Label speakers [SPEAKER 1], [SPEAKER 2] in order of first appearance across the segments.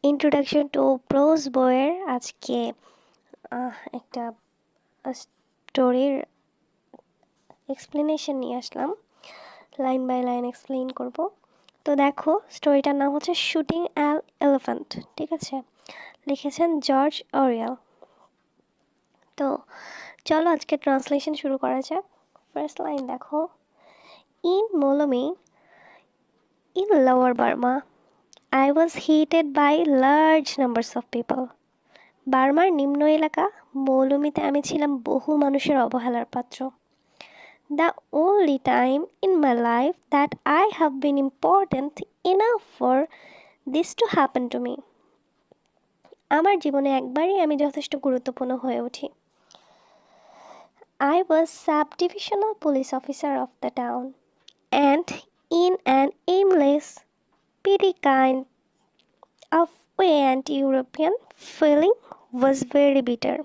[SPEAKER 1] Introduction to pros বইয়ের আজকে একটা স্টোরির এক্সপ্লেনেশন নিয়ে আসলাম। লাইন বাই লাইন এক্সপ্লেইন করব। তো দেখো, স্টোরিটার নাম হচ্ছে শুটিং অ্যান এলিফ্যান্ট। ঠিক আছে, লিখেছেন জর্জ অরিয়েল। তো চলো আজকে ট্রান্সলেশন শুরু করা যাক। ফার্স্ট লাইন দেখো, in Moulmein in lower Burma I was hated by large numbers of people. বার্মার নিম্ন এলাকা মৌলুমিতে আমি ছিলাম বহু মানুষের অবহেলার পাত্র। The only time in my life that I have been important enough for this to happen to me. আমার জীবনে একবারই আমি যথেষ্ট গুরুত্বপূর্ণ হয়ে উঠি। I was sub-divisional police officer of the town, and in an aimless, petty kind of way anti-European feeling was very bitter.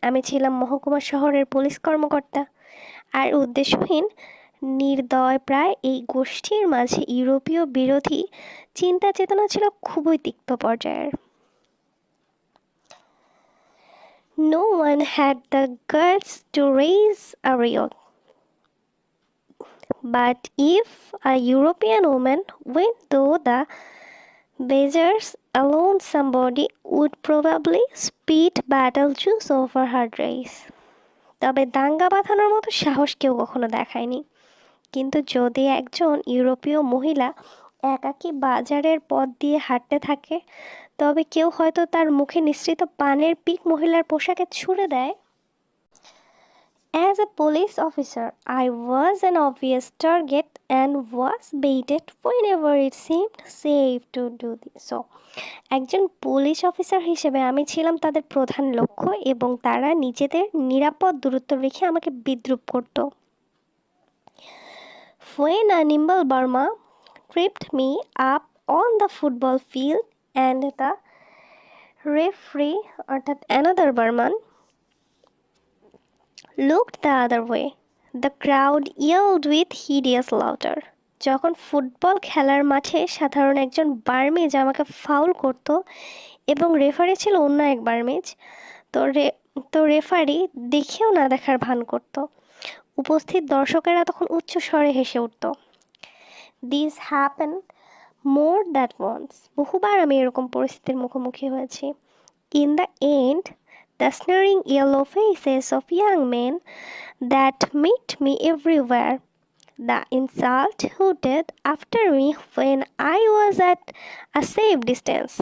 [SPEAKER 1] আমি ছিলাম মহকুমা শহরের পুলিশ কর্মকর্তা, আর উদ্দেশ্যহীন নির্দয় প্রায় এই গোষ্ঠীর মাঝে ইউরোপীয় বিরোধী চিন্তা চেতনা ছিল খুবই তিক্ত পর্যায়ের। No one had the guts to raise a riot. But if a European woman went through the Beggars alone, somebody would probably spit battle juice over her dress. তবে দাঙ্গা বাঁধানোর মতো সাহস কেউ কখনো দেখায়নি। কিন্তু যদি একজন ইউরোপীয় মহিলা একাকী বাজারের পথ দিয়ে হাঁটতে থাকে, তবে কেউ হয়তো তার মুখে নিঃসৃত পানের পিক মহিলার পোশাকে ছুঁড়ে দেয়। As a police officer, I was an obvious target and was baited whenever it seemed safe to do so. একজন পুলিশ অফিসার হিসেবে আমি ছিলাম তাদের প্রধান লক্ষ্য এবং তারা নিজেদের নিরাপদ দূরত্ব রেখে আমাকে বিদ্রূপ করত। When a nimble Burma tripped me up on the football field and the referee, অর্থাৎ another Burman, looked the other way, the crowd yelled with hideous laughter. যখন ফুটবল খেলার মাঠে সাধারণ একজন বার্মিজ আমাকে ফাউল করত এবং রেফারি ছিল অন্য এক বার্মিজ, তো রেফারি দেখেও না দেখার ভান করত। উপস্থিত দর্শকেরা তখন উচ্চ স্বরে হেসে উঠত। This happen more that once. বহুবার আমি এরকম পরিস্থিতির মুখোমুখি হয়েছি। In the end, the sneering yellow faces of young men that meet me everywhere, the insult hooted after me when I was at a safe distance,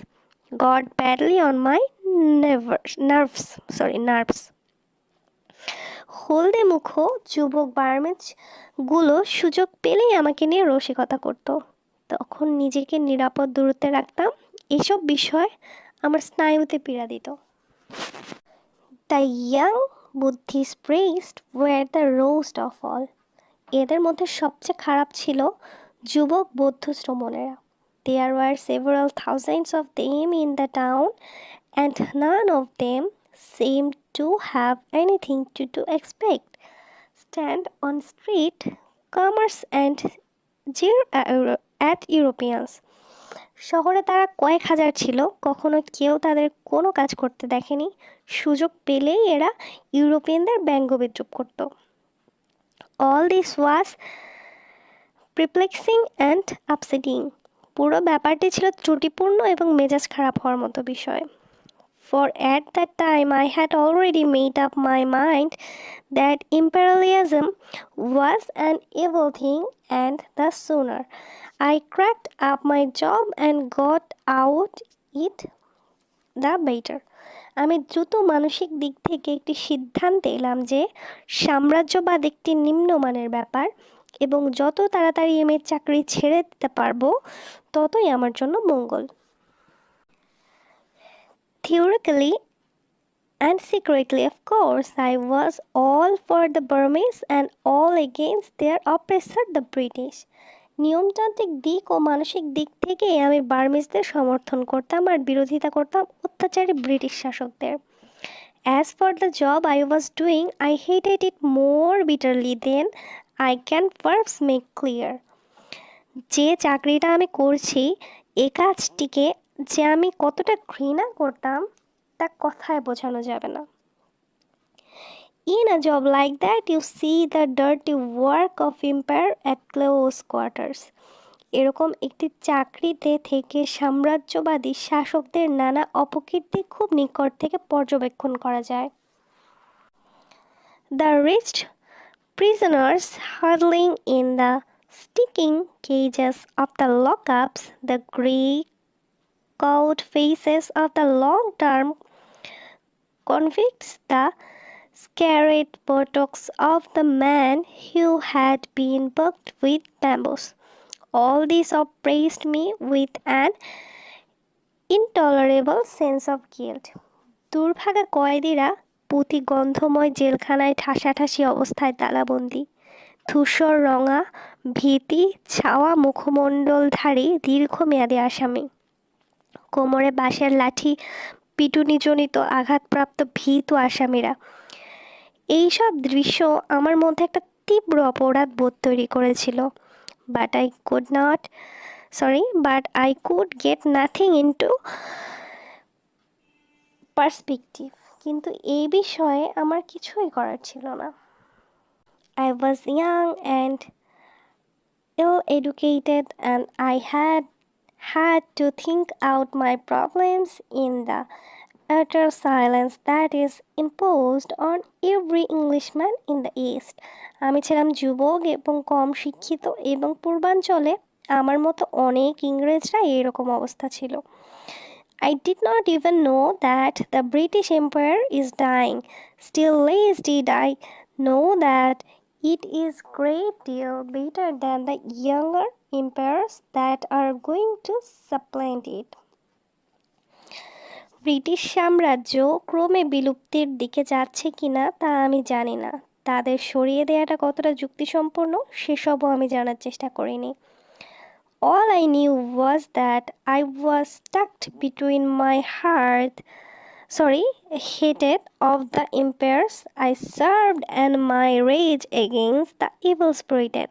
[SPEAKER 1] got badly on my nerves. হলদে মুখো যুবক বার্মিজগুলো সুযোগ পেলেই আমাকে নিয়ে রসিকতা করত। তখন নিজেকে নিরাপদ দূরত্বে রাখতাম। এসব বিষয় আমার স্নায়ুতে পীড়া দিত। The young Buddhist priests were the roast of all. এদের মধ্যে সবচেয়ে খারাপ ছিল যুবক বৌদ্ধ শ্রমণেরা। There were several thousands of them in the town, and none of them seemed to have anything to expect. Stand on street, commerce and jeer at Europeans. শহরে তারা কয়েক হাজার ছিল, কখনো কেউ তাদের কোনো কাজ করতে দেখেনি। সুযোগ পেলেই এরা ইউরোপিয়ানদের ব্যঙ্গ বিদ্রূপ করত। All this was perplexing and upsetting. পুরো ব্যাপারটি ছিল ত্রুটিপূর্ণ এবং মেজাজ খারাপ হওয়ার মতো বিষয়। For at that time I had already made up my mind that imperialism was an evil thing, and the sooner I cracked up my job and got out it, the better. আমি দ্রুত মানসিক দিক থেকে একটি সিদ্ধান্তে এলাম যে সাম্রাজ্যবাদ একটি নিম্নমানের ব্যাপার এবং যত তাড়াতাড়ি আমি চাকরি ছেড়ে দিতে পারবো ততই আমার জন্য মঙ্গল। Theoretically and secretly, of course, I was all for the Burmese and all against their oppressor, the British. নিয়মতান্ত্রিক দিক ও মানসিক দিক থেকে আমি বার্মিজদের সমর্থন করতাম আর বিরোধিতা করতাম অত্যাচারী ব্রিটিশ শাসকদের। As for the job I was doing, I hated it more bitterly than I can perhaps make clear. যে চাকরিটা আমি করছি, এ কাজটিকে যে আমি কতটা ঘৃণা করতাম তা কথায় বোঝানো যাবে না। In a job like that, you see the dirty work of empire at close quarters. এরকম একটি চাকরিতে থেকে সাম্রাজ্যবাদী শাসকদের নানা অপকীর্তি খুব নিকট থেকে পর্যবেক্ষণ করা যায়। The wretched prisoners huddling in the sticking cages of the lockups, the grey cowed faces of the long-term convicts, the scarred buttocks of the man who had been bucked with bamboos. All this oppressed me with an intolerable sense of guilt. দুর্ভাগা কয়েদিরা পুঁতি গন্ধময় জেলখানায় ঠাসাঠাসি অবস্থায় তালাবন্দি, ধূসর রঙা ভীতি ছাওয়া মুখমণ্ডলধারী দীর্ঘমেয়াদী আসামি, কোমরে বাঁশের লাঠি পিটুনিজনিত আঘাতপ্রাপ্ত ভীতু আসামিরা। এইসব দৃশ্য আমার মধ্যে একটা তীব্র অপরাধ বোধ তৈরি করেছিল। But I could get nothing into perspective. কিন্তু এই বিষয়ে আমার কিছুই করার ছিল না। I was young and ill-educated, and I had to think out my problems in the utter silence that is imposed on every Englishman in the East. আমি ছিলাম যুবক এবং কম শিক্ষিত, এবং পূর্বাঞ্চলে আমার মতো অনেক ইংরেজরা এরকম অবস্থা ছিল। I did not even know that the British Empire is dying. Still less did I know that it is great deal better than the younger empires that are going to supplant it. British সাম্রাজ্য ক্রমে বিলুপ্তির দিকে যাচ্ছে কিনা তা আমি জানি না। তাদের সরিয়ে দেওয়াটা কতটা যুক্তিসম্পন্ন সেসবও আমি জানার চেষ্টা করিনি। All I knew was that I was tucked between my hated of the empires I served and my rage against the evil-spirited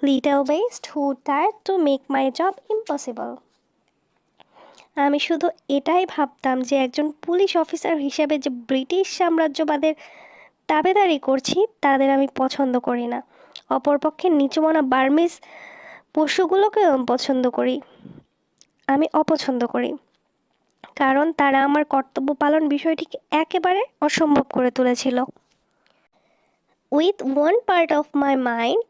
[SPEAKER 1] little beast who tried to make my job impossible. আমি শুধু এটাই ভাবতাম যে একজন police officer হিসেবে যে British সাম্রাজ্যবাদের দাবেদারি করছি তাদের আমি পছন্দ করি না। অপরপক্ষে নিচুমনা বার্মিজ পশুগুলোকে আমি অপছন্দ করি, কারণ তারা আমার কর্তব্য পালন বিষয়টিকে একেবারে অসম্ভব করে তুলেছিল। With one part of my mind,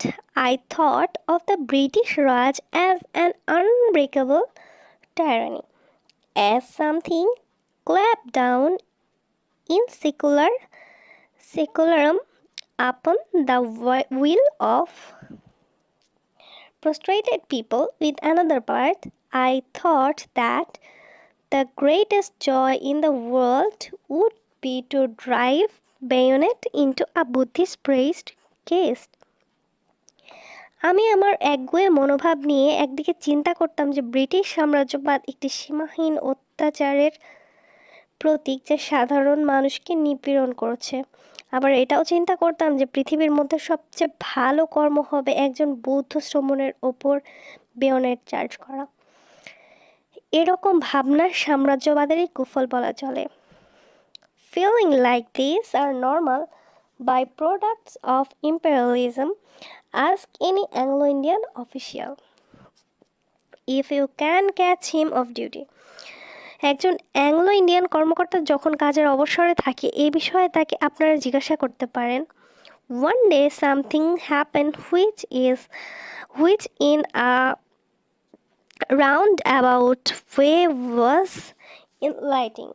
[SPEAKER 1] I thought of the British Raj as an unbreakable tyranny, as something clapped down in secularism upon the will of prostrated people. With another part, I thought that the greatest joy in the world would be to drive bayonet into a Buddhist priest case. আমি আমার একগুঁয়ে মনোভাব নিয়ে একদিকে চিন্তা করতাম যে British সাম্রাজ্যবাদ একটি সীমাহীন অত্যাচারের প্রতীক যা সাধারণ মানুষকে নিপীড়ন করছে, আবার এটাও চিন্তা করতাম যে পৃথিবীর মধ্যে সবচেয়ে ভালো কর্ম হবে একজন বৌদ্ধ শ্রমণের ওপর বেয়নেট চার্জ করা। এরকম ভাবনার সাম্রাজ্যবাদেরই কুফল বলা চলে। Feeling like these are normal byproducts of imperialism. Ask any Anglo-Indian official if you can catch him off duty. একজন অ্যাংলো ইন্ডিয়ান কর্মকর্তা যখন কাজের অবসরে থাকে এই বিষয়ে তাকে আপনারা জিজ্ঞাসা করতে পারেন। One day something happened which in a roundabout way was enlightening.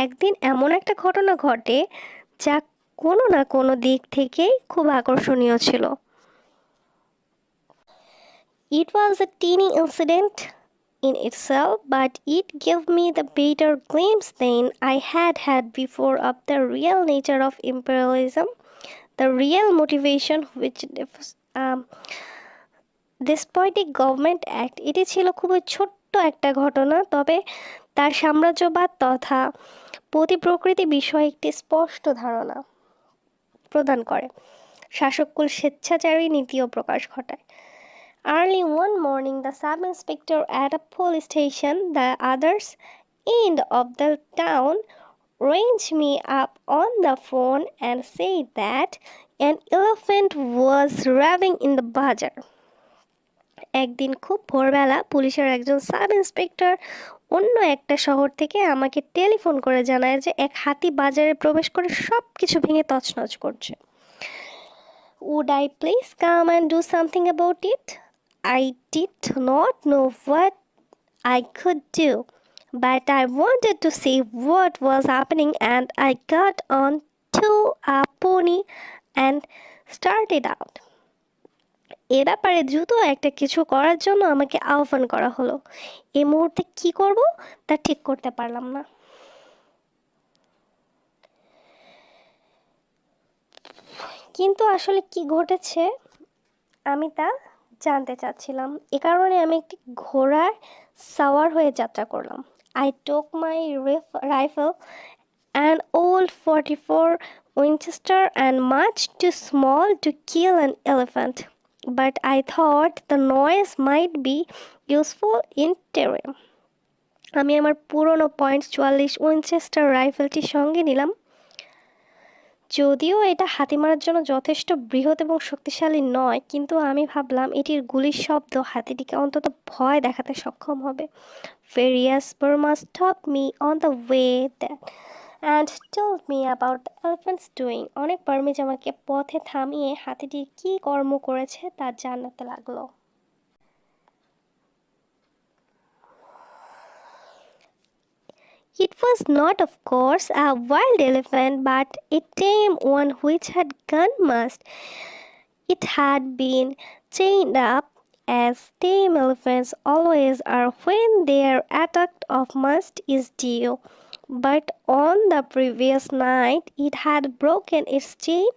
[SPEAKER 1] একদিন এমন একটা ঘটনা ঘটে যা কোনো না কোনো দিক থেকেই খুব আকর্ষণীয় ছিল। It was a teeny incident in itself, but it gave me the better glimpse than I had before of the real nature of imperialism, the real motivation which despotic government act. এটি ছিল খুবই ছোট্ট একটা ঘটনা, তবে তার সাম্রাজ্যবাদ তথা প্রকৃতি বিষয়ে একটি স্পষ্ট ধারণা প্রদান করে। শাসককুল স্বেচ্ছাচারী নীতিও প্রকাশ ঘটায়। Early one morning, the sub-inspector at a police station, the other's end of the town, ranged me up on the phone and said that an elephant was raving in the bazaar. একদিন খুব ভোরবেলা পুলিশের একজন sub inspector অন্য একটা শহর থেকে আমাকে টেলিফোন করে জানায় যে এক হাতি বাজারে প্রবেশ করে সব কিছু ভেঙে তছনছ করছে। Would I please come and do something about it? I did not know what I could do, but I wanted to see what was happening, and I got on to a pony and started out. এ ব্যাপারে দ্রুত একটা কিছু করার জন্য আমাকে আহ্বান করা হলো। এই মুহূর্তে কি করব তা ঠিক করতে পারলাম না। কিন্তু আসলে কি ঘটেছে আমি তা জানতে চাচ্ছিলাম। এ কারণে আমি একটি ঘোড়ার সাওয়ার হয়ে যাত্রা করলাম। I took my rifle, an old 44 Winchester, and much too small to kill an elephant. But I thought the noise might be useful in terrain. আমি আমার পুরনো .44 উইনচেস্টার রাইফেলটি সঙ্গে নিলাম। যদিও এটা হাতি মারার জন্য যথেষ্ট বৃহৎ এবং শক্তিশালী নয়, কিন্তু আমি ভাবলাম এটির গুলির শব্দ হাতিটিকে অন্তত ভয় দেখাতে সক্ষম হবে। Various Burma stopped me on the way that and told me about the elephant's doing. অনেক বার্মিজ আমাকে পথে থামিয়ে হাতিটির কী কর্ম করেছে তা জানাতে লাগলো। It was not, of course, a wild elephant, but a tame one which had gone must. It had been chained up, as tame elephants always are when their attack of must is due. But on the previous night, it had broken its chain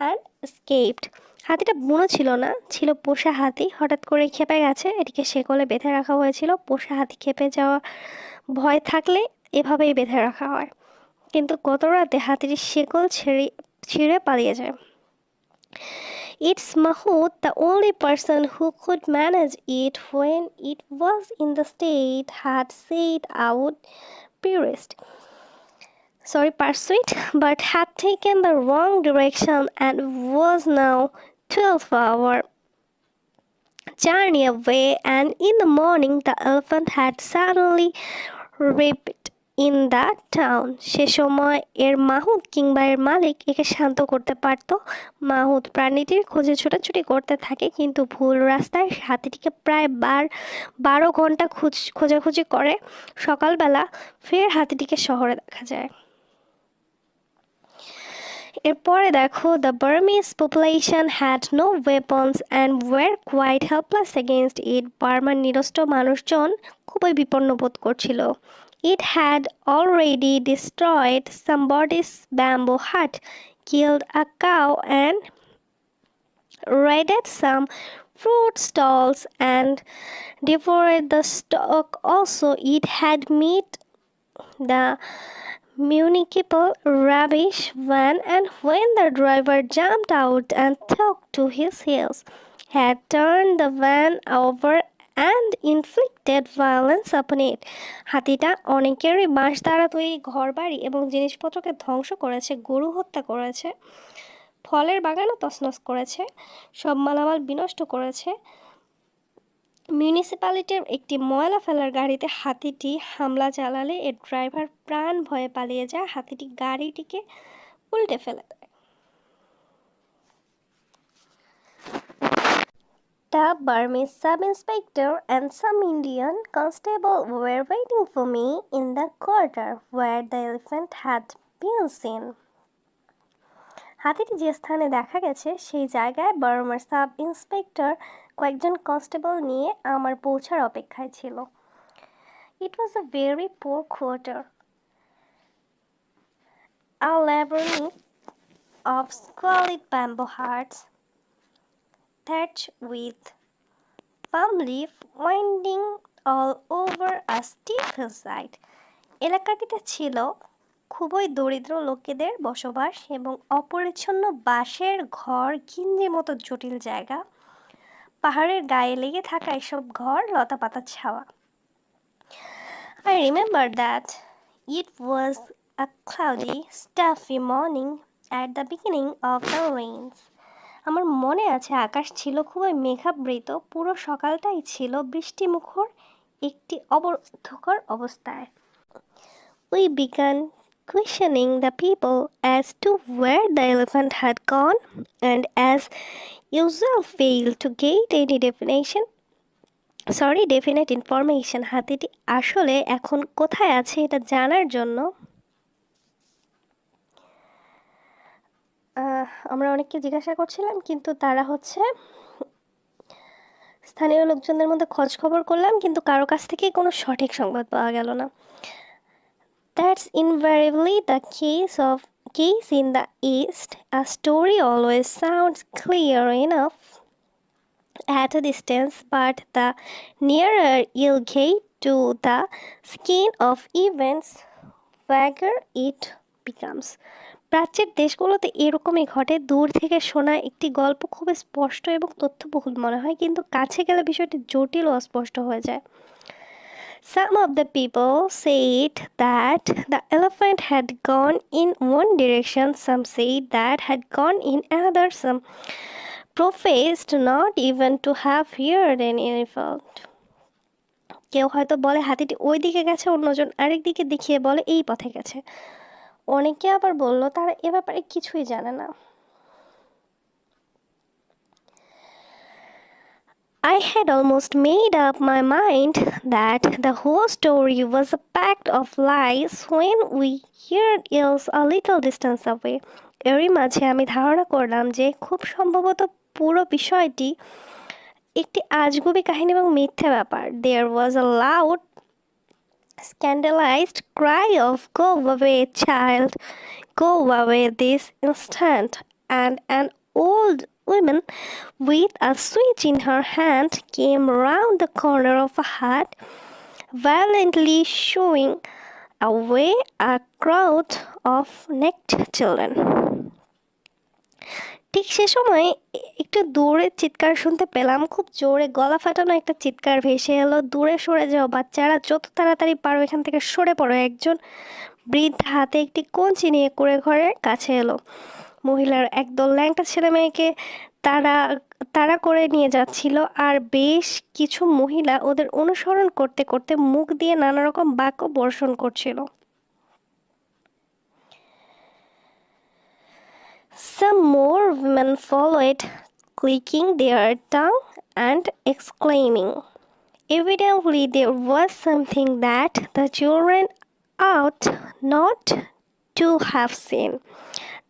[SPEAKER 1] and escaped. হাতিটা বুনো ছিল না, ছিল পোষা হাতি। হঠাৎ করে খেপে গেছে, এটিকে শেকলে বেঁধে রাখা হয়েছিল। পোষা হাতি খেপে যাওয়া ভয় থাকলে এভাবেই বেঁধে রাখা হয়, কিন্তু গত রাতে হাতিটির শেকল ছিঁড়ে পালিয়ে যায়। Its Mahmoud, the only person who could manage it when it was in the state, had said I would pursue, but had taken the wrong direction and was now 12-hour journey away, and in the morning the elephant had suddenly reaped in that town. সে সময় এর মাহুত কিংবা এর মালিক একে শান্ত করতে পারত। মাহুত প্রাণীটির খোঁজে ছোটাছুটি করতে থাকে, কিন্তু ভুল রাস্তায় হাতিটিকে প্রায় 12 ঘন্টা খোঁজাখুঁজি করে। সকালবেলা ফের হাতিটিকে শহরে দেখা যায়। এরপরে দেখো, the Burmese population had no weapons and were quite helpless against it. বার্মার নিরস্ত্র মানুষজন খুবই বিপন্ন বোধ করছিল। It had already destroyed somebody's bamboo hut, killed a cow, and raided some fruit stalls and devoured the stock. Also, it had met the municipal rubbish van, and when the driver jumped out and took to his heels, had turned the van over and inflicted violence upon it. হাতিটা অনেকেরই বাঁশ দ্বারা তৈরি ঘরবাড়ি এবং জিনিসপত্রকে ধ্বংস করেছে, গরু হত্যা করেছে, ফলের বাগানও তছনছ করেছে, সব মালামাল বিনষ্ট করেছে। মিউনিসিপ্যালিটির একটি ময়লা ফেলার গাড়িতে হাতিটি হামলা চালালে এর ড্রাইভার প্রাণ ভয়ে পালিয়ে যায়। হাতিটি গাড়িটিকে উল্টে ফেলে দেয়। The Burmese sub-inspector and some Indian constable were waiting for me in the quarter where the elephant had been seen. হাতিটি যে স্থানে দেখা গেছে সেই জায়গায় বার্মার সাব ইন্সপেক্টর কয়েকজন কনস্টেবল নিয়ে আমার পৌঁছার অপেক্ষায় ছিল। It was a very poor quarter. A labyrinth of squalid bamboo huts, thatched with palm leaf, winding all over a steep hillside. এলাকাটিতে ছিল খুবই দরিদ্র লোকেদের বসবাস এবং অপরিচ্ছন্ন বাঁশের ঘর, ঘিঞ্জির মতো জটিল জায়গা, পাহাড়ের গায়ে লেগে থাকা এসব ঘর, লতা পাতার ছাওয়া। I remember that it was a cloudy, stuffy morning at the beginning of the rains. আমার মনে আছে আকাশ ছিল খুবই মেঘাবৃত, পুরো সকালটাই ছিল বৃষ্টিমুখর একটি অবরুদ্ধকর অবস্থায়। We began questioning the people as to where the elephant had gone, and as usual failed to get any definite information. হাতিটি আসলে এখন কোথায় আছে এটা জানার জন্য আমরা অনেককে জিজ্ঞাসা করছিলাম, কিন্তু তারা স্থানীয় লোকজনদের মধ্যে খোঁজ খবর করলাম, কিন্তু কারো কাছ থেকেই কোনো সঠিক সংবাদ পাওয়া গেল না। That's invariably the case in the East. A story always sounds clear enough at a distance, but the nearer you get to the skin of events, vaguer it becomes. প্রাচ্যের দেশগুলোতে এরকমই ঘটে। দূর থেকে শোনা একটি গল্প খুব স্পষ্ট এবং তথ্যবহুল মনে হয়, কিন্তু কাছে গেলে বিষয়টি জটিল ও অস্পষ্ট হয়ে যায়। Some of the people said that the elephant had gone in one direction, some said that had gone in another, some professed not even to have heard an elephant. কেউ হয়তো বলে হাতিটি ওই দিকে গেছে, অন্যজন আরেক দিকে দেখিয়ে বলে এই পথে গেছে। অনেকে আবার বলল তারা এ ব্যাপারে কিছুই জানে না। I had almost made up my mind that the whole story was a pack of lies when we heard yells a little distance away. এরই মাঝে আমি ধারণা করলাম যে খুব সম্ভবত পুরো বিষয়টি একটি আজগুবি কাহিনী এবং মিথ্যে ব্যাপার। There was a loud, scandalized cry of "Go away, child! Go away this instant!" and an old woman with a switch in her hand came round the corner of a hut, violently shooing away a crowd of naked children. ঠিক সে সময় একটু দূরে চিৎকার শুনতে পেলাম, খুব জোরে গলা ফাটানো একটা চিৎকার ভেসে এলো, দূরে সরে যাও বাচ্চারা, যত তাড়াতাড়ি পারো এখান থেকে সরে পড়ো। একজন বৃদ্ধ হাতে একটি কঞ্চি নিয়ে কুঁড়ে ঘরের কাছে এলো। মহিলার একদল ল্যাংটা ছেলে মেয়েকে তাড়া করে নিয়ে যাচ্ছিল, আর বেশ কিছু মহিলা ওদের অনুসরণ করতে করতে মুখ দিয়ে নানা রকম বাক্য বর্ষণ করছিল। Some more women followed, clicking their tongue and exclaiming. Evidently there was something that the children ought not to have seen.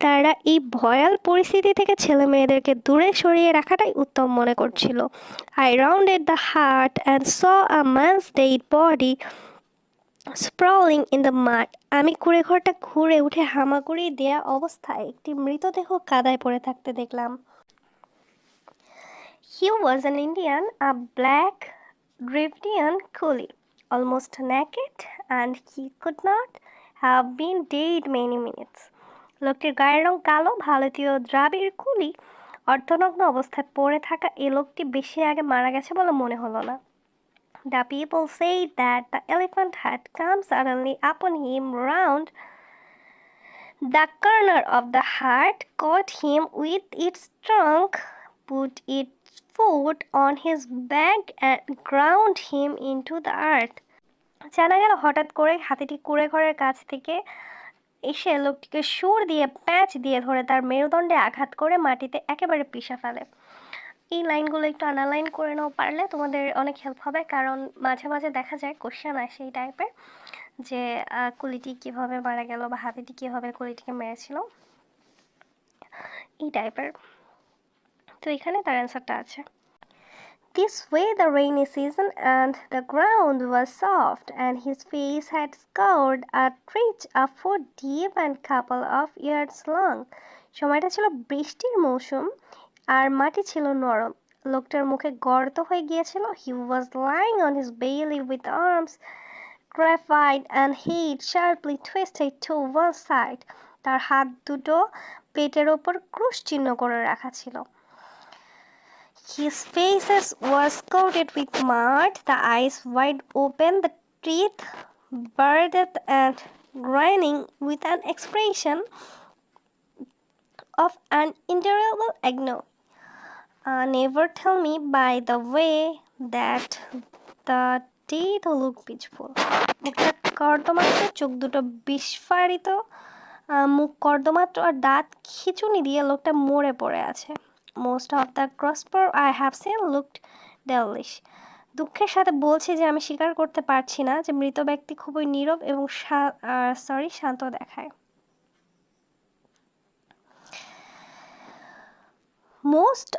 [SPEAKER 1] তারা এই ভয়াল পরিস্থিতি থেকে ছেলে মেয়েদেরকে দূরে সরিয়ে রাখাটাই উত্তম মনে করছিল। I rounded the hut and saw a man's dead body sprawling in the mud. আমি কুঁড়ে ঘরটা ঘুরে উঠে হামাগুড়ি দেয়া অবস্থায় একটি মৃতদেহ কাদায় পড়ে থাকতে দেখলাম। He was an Indian, a black Dravidian coolie, almost naked, and he could not have been dead many minutes. লোকটির গায়ের রং কালো, ভারতীয় দ্রাবিড় কুলি অর্ধনগ্ন অবস্থায় পড়ে থাকা এই লোকটি বেশি আগে মারা গেছে বলে মনে হলো না। The people said that the elephant had come suddenly upon him round the corner of the hut, caught him with its trunk, put its foot on his back and ground him into the earth. জানা গেল হঠাৎ করে হাতিটি কুঁড়ে ঘরের কাছ থেকে এসে লোকটিকে সুর দিয়ে প্যাঁচ দিয়ে ধরে তার মেরুদণ্ডে আঘাত করে মাটিতে একেবারে পিষে ফেলে। এই লাইনগুলো একটু আন্ডারলাইন করে নাও পারলে, তোমাদের অনেক হেল্প হবে, কারণ মাঝে মাঝে দেখা যায় কোশ্চেন আসে এই টাইপের যে কুলিটি কীভাবে মারা গেল বা হাতিটি কীভাবে কুলিটিকে মেরেছিল, এই টাইপের। তো এখানে তার অ্যান্সারটা আছে। This way the rainy season and the ground was soft, and his face had scoured a trench a foot deep and couple of yards long. সময়টা ছিল বৃষ্টির মৌসুম আর মাটি ছিল নরম। লোকটার মুখে গর্ত হয়ে গিয়েছিল। He was lying on his belly with arms graphied and head sharply twisted to one side. তার হাত দুটো পেটের ওপর ক্রুশ চিহ্ন করে রাখা ছিল। His face was coated with mud, the eyes wide open, the teeth bared and grinning with an expression of unendurable agony. Never tell me, by the way, that the dead look peaceful. মুখটা কর্দমাক্ত, চোখ দুটো বিস্ফারিত, মুখ কর্দমাক্ত আর দাঁত খিঁচুনি দিয়ে লোকটা মরে পড়ে আছে। Most of the grosper I have seen looked devilish. দুঃখের সাথে বলছি যে আমি স্বীকার করতে পারছি না যে মৃত ব্যক্তি খুবই নীরব এবং শান্ত দেখায়। Most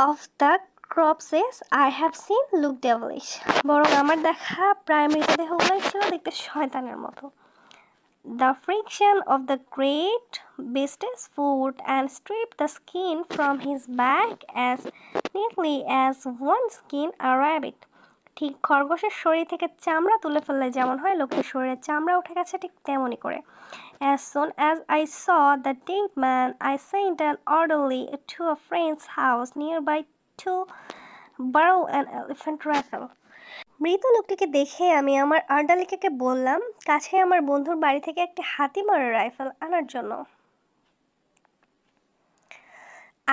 [SPEAKER 1] of the corpses I have seen look devilish. বরং আমার দেখা প্রায় মৃতদেহগুলোই ছিল দেখতে শয়তানের মতো। The friction of the great beast's foot and stripped the skin from his back as neatly as one skin a rabbit. ঠিক খরগোশের শরীর থেকে চামড়া তুলে ফেললে যেমন হয়, লোকের শরীরে চামড়া উঠে গেছে ঠিক তেমনই করে। As soon as I saw the dead man, I sent an orderly to a friend's house nearby to borrow an elephant rifle. মৃত লোকটিকে দেখে আমি আমার আর্ডালিকাকে বললাম কাছে আমার বন্ধুর বাড়ি থেকে একটি হাতি মারা রাইফেল আনার জন্য।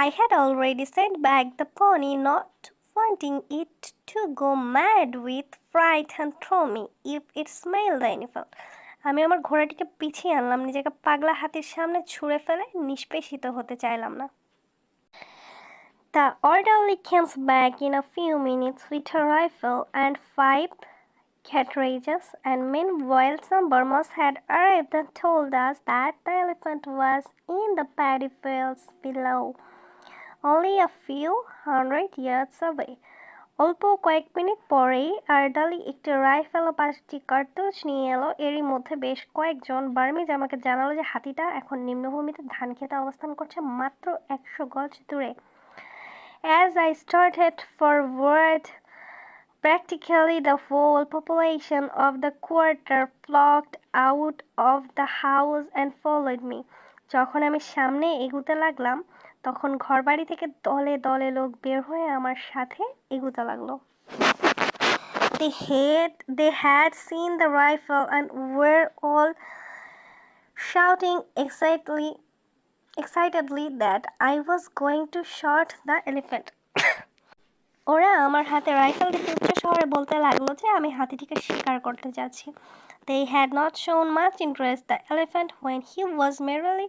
[SPEAKER 1] I had already sent back the pony, not wanting it to go mad with fright and throw me if it smelled the elephant. আমি আমার ঘোড়াটিকে পিছিয়ে আনলাম, নিজেকে পাগলা হাতির সামনে ছুঁড়ে ফেলে নিষ্পেষিত হতে চাইলাম না। The orderly comes back in a few minutes with a rifle and 5 cartridges, and meanwhile some Burmans had arrived and told us that the elephant was in the paddy fields below, only a few hundred yards away. অল্প কয়েক minute পরেই আর্ডালি একটি rifle ও 5টি কার্তুজ নিয়ে এলো। এরই মধ্যে বেশ কয়েকজন বার্মিজ আমাকে জানালো যে হাতিটা এখন নিম্নভূমিতে ধান খেতে অবস্থান করছে মাত্র 100 গজ দূরে। As I started forward, practically the whole population of the quarter flocked out of the house and followed me. যখন আমি সামনে এগুতে লাগলাম তখন ঘরবাড়ি থেকে দলে দলে লোক বের হয়ে আমার সাথে এগুতে লাগলো। They had seen the rifle and were all shouting excitedly that I was going to shoot the elephant. ওরা আমার হাতে রাইফেল দেখে উচ্চ শহরে বলতে লাগলো যে আমি হাতিটিকে শিকার করতে যাচ্ছি। They had not shown much interest the elephant when he was merely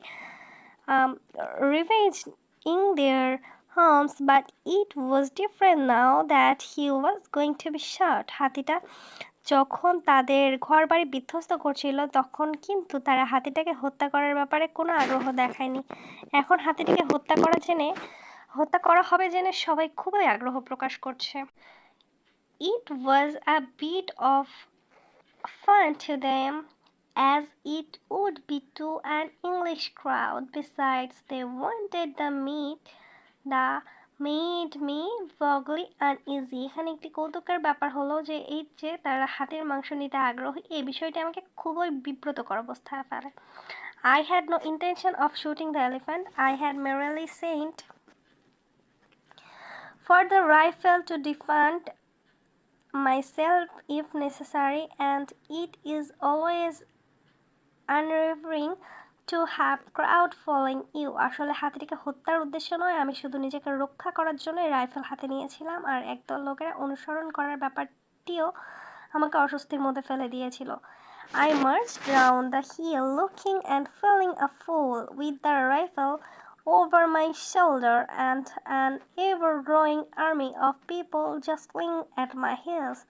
[SPEAKER 1] ravaging in their homes, but it was different now that he was going to be shot. হাতিটা যখন তাদের ঘরবাড়ি বিধ্বস্ত করছিল তখন কিন্তু তারা হাতিটাকে হত্যা করার ব্যাপারে কোনো আগ্রহ দেখায়নি। এখন হাতিটিকে হত্যা করা হবে জেনে সবাই খুবই আগ্রহ প্রকাশ করছে। It was a bit of fun to them, as it would be to an English crowd. Besides, they wanted the meat that made me vaguely uneasy. এখানে একটি কৌতুকের ব্যাপার হলো যে এই যে তারা হাতির মাংস নিতে আগ্রহী, এই বিষয়টি আমাকে খুবই বিব্রতকর অবস্থায় ফেলে। I had no intention of shooting the elephant. I had merely sent for the rifle to defend myself if necessary, and it is always unnerving to have crowd following you. আসলে হাতিটিকে হত্যার উদ্দেশ্য নয়, আমি শুধু নিজেকে রক্ষা করার জন্য রাইফেল হাতে নিয়েছিলাম, আর একদল লোকেরা অনুসরণ করার ব্যাপারটিও আমাকে অস্বস্তির মধ্যে ফেলে দিয়েছিল। I marched down the hill looking and feeling a fool with the rifle over my shoulder and an ever-growing army of people jostling at my heels.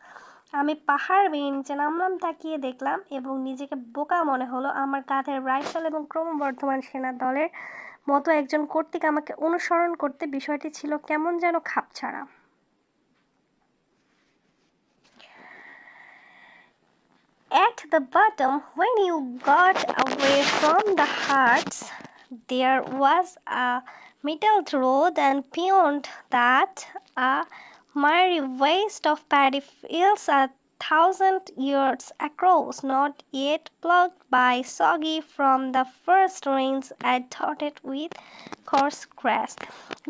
[SPEAKER 1] আমি পাহাড় বেয়ে নিচে নামলাম, তাকিয়ে দেখলাম এবং নিজেকে বোকা মনে হলো। আমার কাঁধের রাইফেল এবং ক্রমবর্ধমান সেনা দলের মতো একজন কর্তৃক আমাকে অনুসরণ করতে বিষয়টি ছিল কেমন যেন খাপছাড়া। At the bottom, when you got away from the huts, there was a metalled road, and beyond that a miry waste of paddy fields 1,000 yards across, not yet plugged by soggy from the first rains and dotted with course crashed.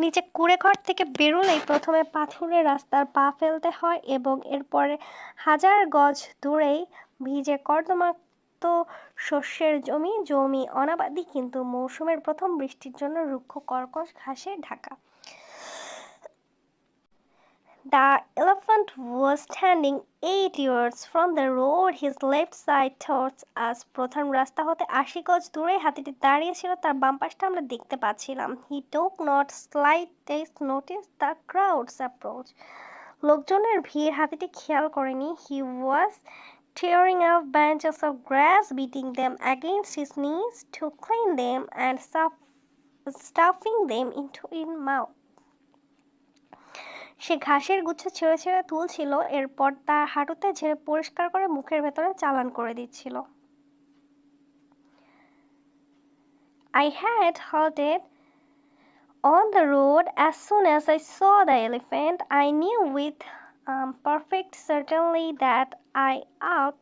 [SPEAKER 1] নিচে কুঁড়ে ঘর থেকে বেরোলেই প্রথমে পাথুরে রাস্তার পা ফেলতে হয় এবং এরপরে 1000 গজ দূরেই ভিজে কর্দমাক্ত শস্যের জমি অনাবাদি কিন্তু মৌসুমের প্রথম বৃষ্টির জন্য রুক্ষ কর্কশ ঘাসে Dhaka. The elephant was standing 8 yards from the road, his left side towards us. প্রধান রাস্তা হতে 80 গজ দূরে হাতিটি দাঁড়িয়ে ছিল, তার বাম পাশটা আমরা দেখতে পাচ্ছিলাম। He took not slightest notice the crowd's approach. লোকজনের ভিড় হাতিটি খেয়াল করেনি। He was tearing up branches of grass, beating them against his knees to clean them and stuffing them into his mouth. সে ঘাসের গুচ্ছ ছেড়ে ছেড়ে তুলছিল, এরপর তার হাঁটুতে ঝেড়ে পরিষ্কার করে মুখের ভেতরে চালান করে দিচ্ছিল। I had halted on the road as soon as I saw the elephant. I knew with perfect certainty that I ought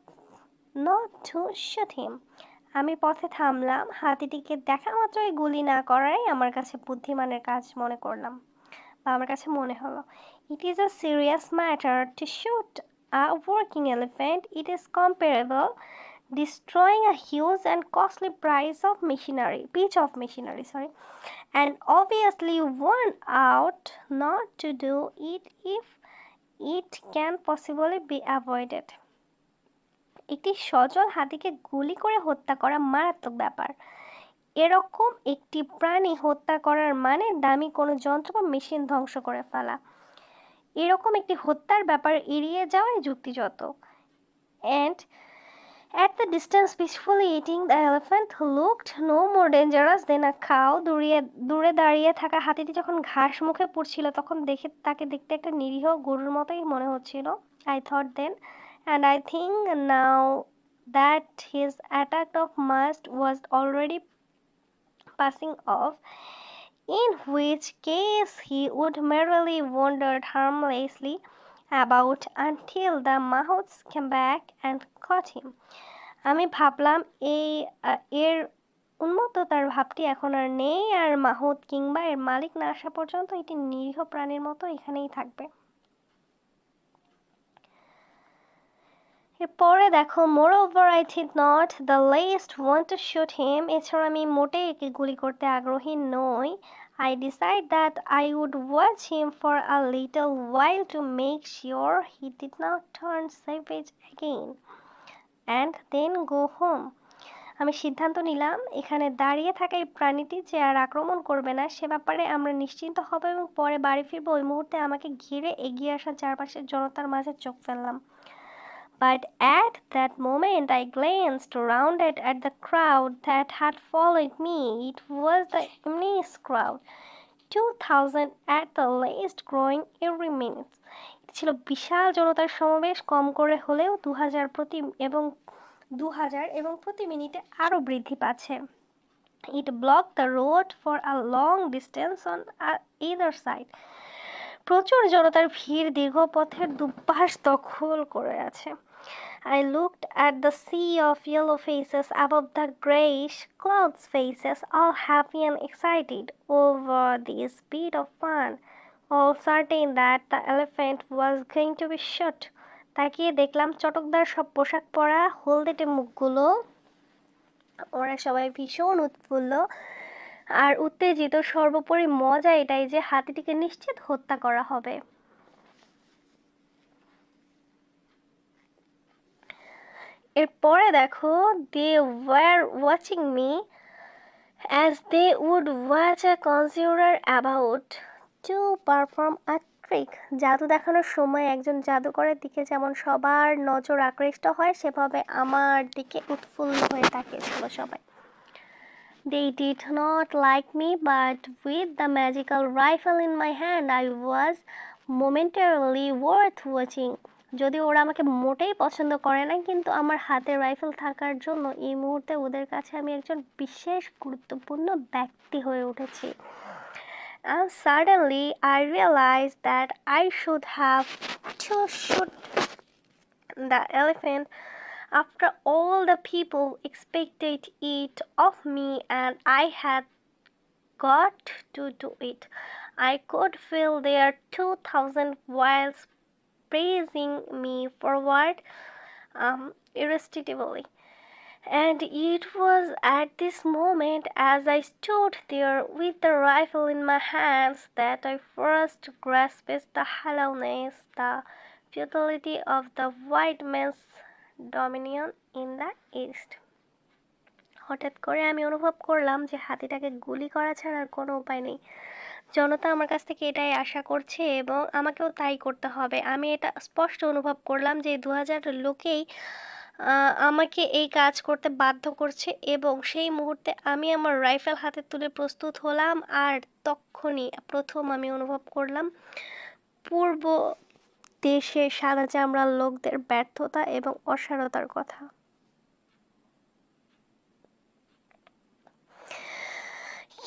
[SPEAKER 1] not to shoot him. আমি পথে থামলাম, হাতিটিকে দেখা মাত্রই গুলি না করাই আমার কাছে বুদ্ধিমানের কাজ মনে করলাম, বা আমার কাছে মনে হলো। It is a serious matter to shoot a working elephant. It is comparable destroying a huge and costly piece of machinery, and obviously one ought not to do it if it can possibly be avoided. একটি সজল হাতিকে গুলি করে হত্যা করা মারাত্মক ব্যাপার। এরকম একটি প্রাণী হত্যা করার মানে দামি কোনো যন্ত্র বা মেশিন ধ্বংস করে ফেলা। এরকম একটি হত্যার ব্যাপার এড়িয়ে যাওয়াই যুক্তিযুক্ত। And at the distance peacefully eating, the elephant looked no more dangerous than a cow. দূরে দাঁড়িয়ে থাকা হাতিটি যখন ঘাস মুখে পুড়ছিল তখন তাকে দেখতে একটা নিরীহ গরুর মতোই মনে হচ্ছিল। I thought then, and I think now, that his attack of must was already passing off, in which case he would merely wander harmlessly about until the mahouts came back and caught him. আমি ভাবলাম এর উন্মত্ততার ভাবটি এখন আর নেই, আর মাহুত কিংবা এর মালিক না আসা পর্যন্ত এটি নিরীহ প্রাণীর মতো এখানেই থাকবে। এরপরে দেখো, moreover I did not the least want to shoot him. এছাড়া আমি মোটেই একে গুলি করতে আগ্রহী নই। I decided that I would watch him for a little while to make sure he did not turn savage again and then go home. আমি সিদ্ধান্ত নিলাম এখানে দাঁড়িয়ে থাকা এই প্রাণীটি যে আর আক্রমণ করবে না সে ব্যাপারে আমরা নিশ্চিন্ত হব এবং পরে বাড়ি ফিরবো। ওই মুহূর্তে আমাকে ঘিরে এগিয়ে আসা চারপাশের জনতার মাঝে চোখ ফেললাম। But at that moment I glanced round at the crowd that had followed me. It was the immense crowd, 2000 at the least, growing every minute. এটা ছিল বিশাল জনতার সমাবেশ, কম করে হলেও 2000 এবং প্রতি মিনিটে আরও বৃদ্ধি পাচ্ছে। It blocked the road for a long distance on either side. প্রচুর জনতার ভিড় দীর্ঘ পথের দুপাশ দখল করে আছে। I looked at the sea of yellow faces above the grayish clouds faces, all happy and excited over this bit of fun, all certain that the elephant was going to be shot. তাকিয়ে দেখলাম চটকদার সব পোশাক পরা হলদেটে মুখগুলো, ওরা সবাই ভীষণ উৎফুল্ল আর উত্তেজিত। সর্বোপরি মজা এটাই যে হাতিটিকে নিশ্চিত হত্যা করা হবে। এরপরে দেখো, they were watching me as they would watch a conjurer about to perform a trick. জাদু দেখানোর সময় একজন জাদুকরের দিকে যেমন সবার নজর আকৃষ্ট হয় সেভাবে আমার দিকে উৎফুল্ল হয়ে তাকিয়েছিল সবাই। They did not like me, but with the magical rifle in my hand I was momentarily worth watching. যদি ওরা আমাকে মোটেই পছন্দ করে না, কিন্তু আমার হাতে রাইফেল থাকার জন্য এই মুহূর্তে ওদের কাছে আমি একজন বিশেষ গুরুত্বপূর্ণ ব্যক্তি হয়ে উঠেছি। And suddenly I realized that I should have to shoot the elephant. After all, the people expected it of me, and I had got to do it. I could feel their 2,000 whiles praising me forward irresistibly. And it was at this moment, as I stood there with the rifle in my hands, that I first grasped the hollowness, the futility of the white man's dominion in the East. হঠাৎ করে আমি অনুভব করলাম যে হাতিটাকে গুলি করা ছাড়া আর কোনো উপায় নেই। জনতা আমার কাছ থেকে এটাই আশা করছে এবং আমাকেও তাই করতে হবে। আমি এটা স্পষ্ট অনুভব করলাম যে 2000 লোকেই আমাকে এই কাজ করতে বাধ্য করছে এবং সেই মুহূর্তে আমি আমার রাইফেল হাতে তুলে প্রস্তুত হলাম। আর তখনই প্রথম আমি অনুভব করলাম পূর্ব দেশে সাদা চামড়ার লোকদের ব্যর্থতা এবং অসারতার কথা।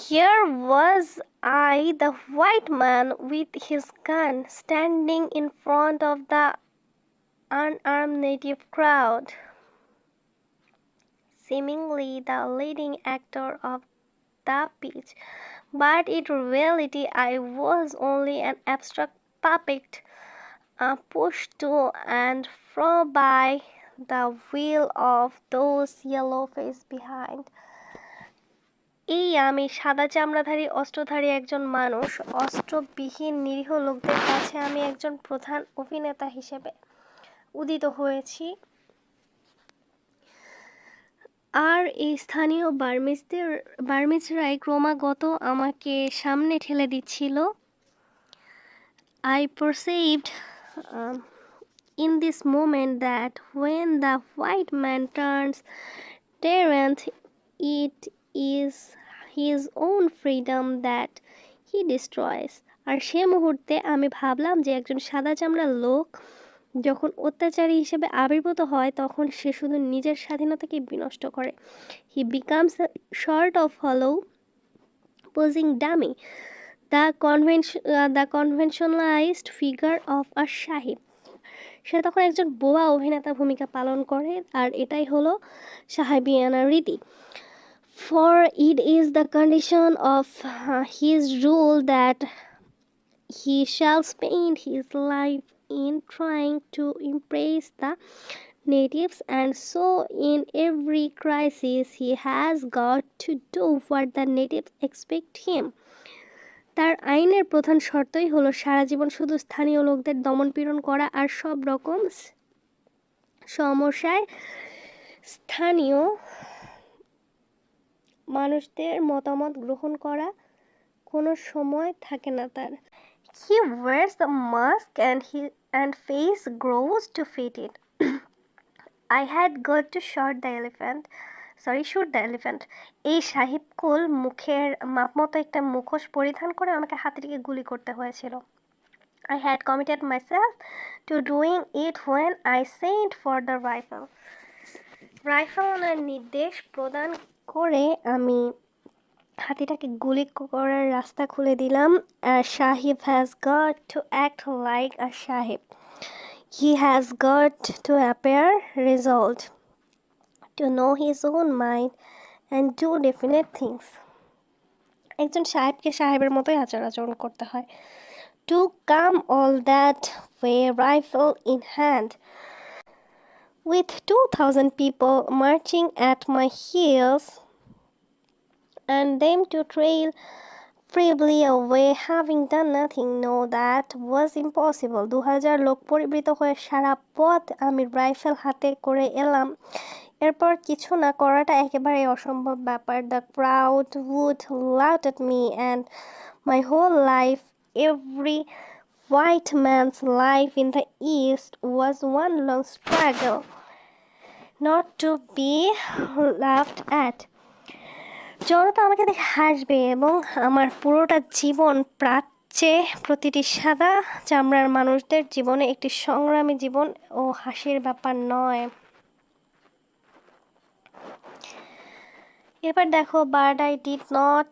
[SPEAKER 1] Here was I, the white man with his gun, standing in front of the unarmed native crowd, seemingly the leading actor of the pitch, but in reality I was only an abstract puppet, pushed to and fro by the will of those yellow faces behind. এই আমি সাদা চামড়াধারী অস্ত্রধারী একজন মানুষ, অস্ত্রবিহীন নিরীহ লোকদের কাছে আমি একজন প্রধান অভিনেতা হিসেবে উদিত হয়েছি। আর এই স্থানীয় বার্মিজরাই ক্রমাগত আমাকে সামনে ঠেলে দিচ্ছিল। I perceived in this moment that when the white man turns tyrant, it is his own freedom that he destroys. আর সে মুহূর্তে আমি ভাবলাম যে একজন সাদা চামড়ার লোক যখন অত্যাচারী হিসেবে আবির্ভূত হয় তখন সে শুধু নিজের স্বাধীনতাকে বিনষ্ট করে। He becomes a sort of hollow, posing dummy, the conventionalized figure of a sahib. সে তখন একজন বোবা অভিনেতা ভূমিকা পালন করে, আর এটাই হলো সাহেবিয়ানা রীতি। For it is the condition of his rule that he shall spend his life in trying to impress the natives, and so in every crisis he has got to do what the natives expect him. তার আইনের প্রধান শর্তই হলো সারা জীবন শুধু স্থানীয় লোকদের দমনপীড়ন করা আর সব রকম সমস্যায় স্থানীয় মানুষদের মতামত গ্রহণ করা কোনো সময় থাকে না তার। He wears the mask and face grows to fit it. I had got to shoot the elephant. এই সাহিবকুল মুখের মাপমতো একটা মুখোশ পরিধান করে আমাকে হাতিটিকে গুলি করতে হয়েছিল। I had committed myself to doing it when I sent for the rifle. রাইফেলের নির্দেশ প্রদান করে আমি হাতিটাকে গুলি করার রাস্তা খুলে দিলাম। A Sahib has got to act like a Sahib. He has got to appear resolved, to know his own mind and do definite things. একজন সাহেবকে সাহেবের মতোই আচরণ করতে হয়। To come all that way rifle in hand, with 2,000 people marching at my heels, and them to trail feebly away having done nothing, no, that was impossible. 2000 লোক পরিবৃত হয়ে সারা পথ আমি রাইফেল হাতে করে এলাম, এরপর কিছু না করাটা একেবারে অসম্ভব ব্যাপার। The crowd would laugh at me, and my whole life, every white man's life in the East, was one long struggle not to be laughed at. জনতা আমাকে দেখে হাসবে এবং আমার পুরোটা জীবন প্রাচ্যে প্রতিটি সাদা চামড়ার মানুষদের জীবনে একটি সংগ্রামী জীবন ও হাসির ব্যাপার নয়। এবার দেখো, but I did not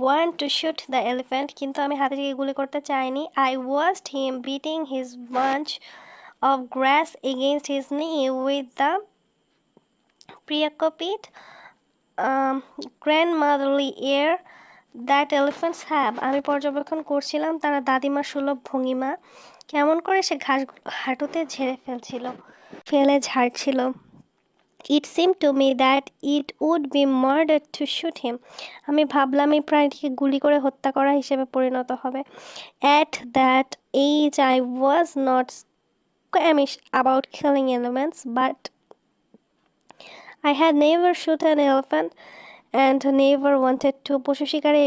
[SPEAKER 1] want to shoot the elephant, কিন্তু আমি হাতিটিকে গুলি করতে চাইনি। I watched him beating his bunch of grass against his knee with the preoccupied grandmotherly air that elephants have. আমি পর্যবেক্ষণ করছিলাম তারা দাদিমা সুলভ ভঙ্গিমা কেমন করে সে ঘাস হাঁটুতে ফেলে ঝাড়ছিল। It seemed to me that it would be murder to shoot him. আমি ভাবলাম এই প্রাণীটিকে গুলি করে হত্যা করা হিসেবে পরিণত হবে। At that age I was not squeamish about killing elephants, but I had never shot an elephant and never wanted to. পশু শিকারে